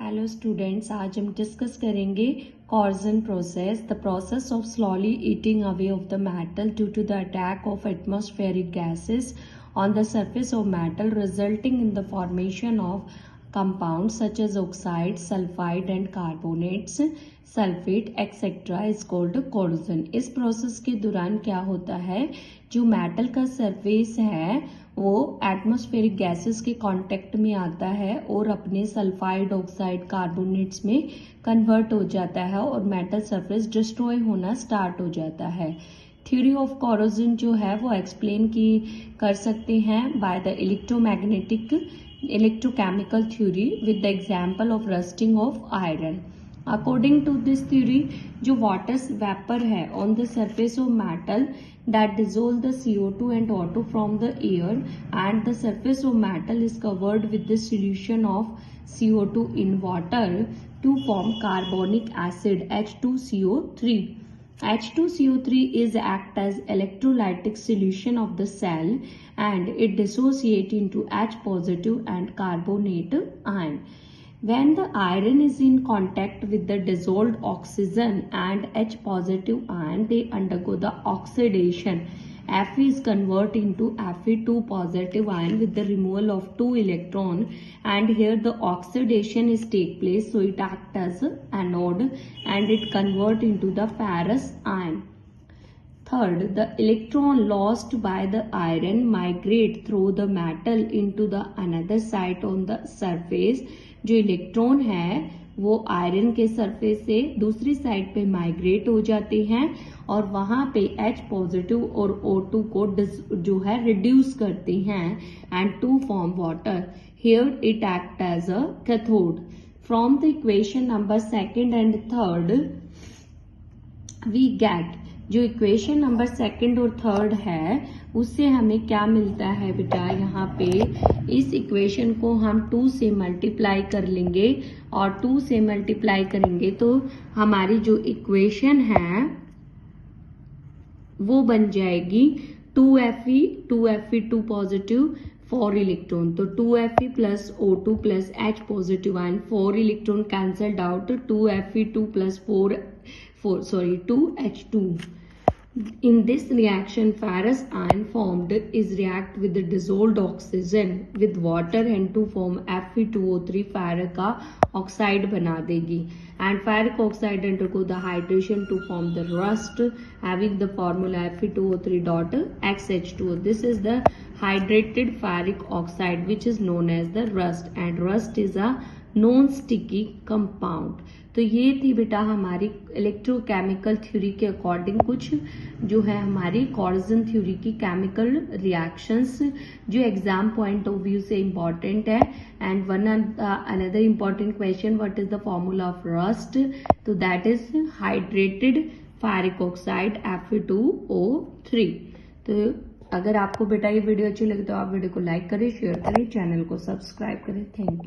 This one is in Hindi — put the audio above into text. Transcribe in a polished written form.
हेलो स्टूडेंट्स, आज हम डिस्कस करेंगे corrosion process, the process of slowly eating away of the metal due to the attack of atmospheric gases on the surface of metal, resulting in the formation of compounds such as oxides, sulfide and carbonates, sulphate etcetera is called corrosion. इस प्रोसेस के दौरान क्या होता है, जो मेटल का सरफेस है वो एटमॉस्फेरिक गैसेस के कांटेक्ट में आता है और अपने सल्फाइड, ऑक्साइड, कार्बोनेट्स में कन्वर्ट हो जाता है और मेटल सरफेस डिस्ट्रॉय होना स्टार्ट हो जाता है। थ्योरी ऑफ कॉरोजन जो है वो एक्सप्लेन कर सकते हैं by the electrochemical theory with the example of rusting of iron. According to this theory, जो वाटर वेपर है on the surface of metal that dissolve the CO2 and O2 from the air, and the surface of metal is covered with the solution of CO2 in water to form carbonic acid H2CO3. H2CO3 is act as electrolytic solution of the cell and it dissociate into H positive and carbonate ion. When the iron is in contact with the dissolved oxygen and H positive ion, they undergo the oxidation. Fe is converted into Fe2 positive ion with the removal of 2 electron, and here the oxidation is take place, so it acts as anode and it convert into the ferrous ion. Third, the electron lost by the iron migrate through the metal into the another site on the surface. जो इलेक्ट्रॉन है वो आयरन के सरफेस से दूसरी साइड पे माइग्रेट हो जाते हैं और वहां पे H पॉजिटिव और O2 को जो है रिड्यूस करते हैं and to form water. Here it act as a cathode. From the equation number second and third we get, जो इक्वेशन नंबर सेकंड और थर्ड है उससे हमें क्या मिलता है बेटा, यहाँ पे इस इक्वेशन को हम 2 से मल्टीप्लाई कर लेंगे और 2 से मल्टीप्लाई करेंगे तो हमारी जो इक्वेशन है वो बन जाएगी 2Fe2 पॉजिटिव 4 इलेक्ट्रॉन, तो 2Fe plus O2 plus H positive ion, 4 electron cancelled out, 2Fe2 plus 2H2. In this reaction, ferrous ion formed is react with the dissolved oxygen with water and to form Fe2O3 ferric oxide बना देगी, and ferric oxide undergo the hydration to form the rust having the formula Fe2O3 dot XH2O. This is the hydrated ferric oxide which is known as the rust, and rust is a non sticky compound. तो ये थी बेटा हमारी इलेक्ट्रोकेमिकल थ्योरी के अकॉर्डिंग कुछ जो है हमारी कॉर्जन थ्योरी की केमिकल रिएक्शंस जो एग्जाम पॉइंट ऑफ व्यू से इम्पॉर्टेंट है। And another important question, what is the formula of rust, तो that is hydrated ferric oxide Fe2O3। तो अगर आपको बेटा ये वीडियो अच्छी लगे तो आप वीडियो को लाइक करें, शेयर करें, चैनल को सब्सक्राइब करें। Thank you.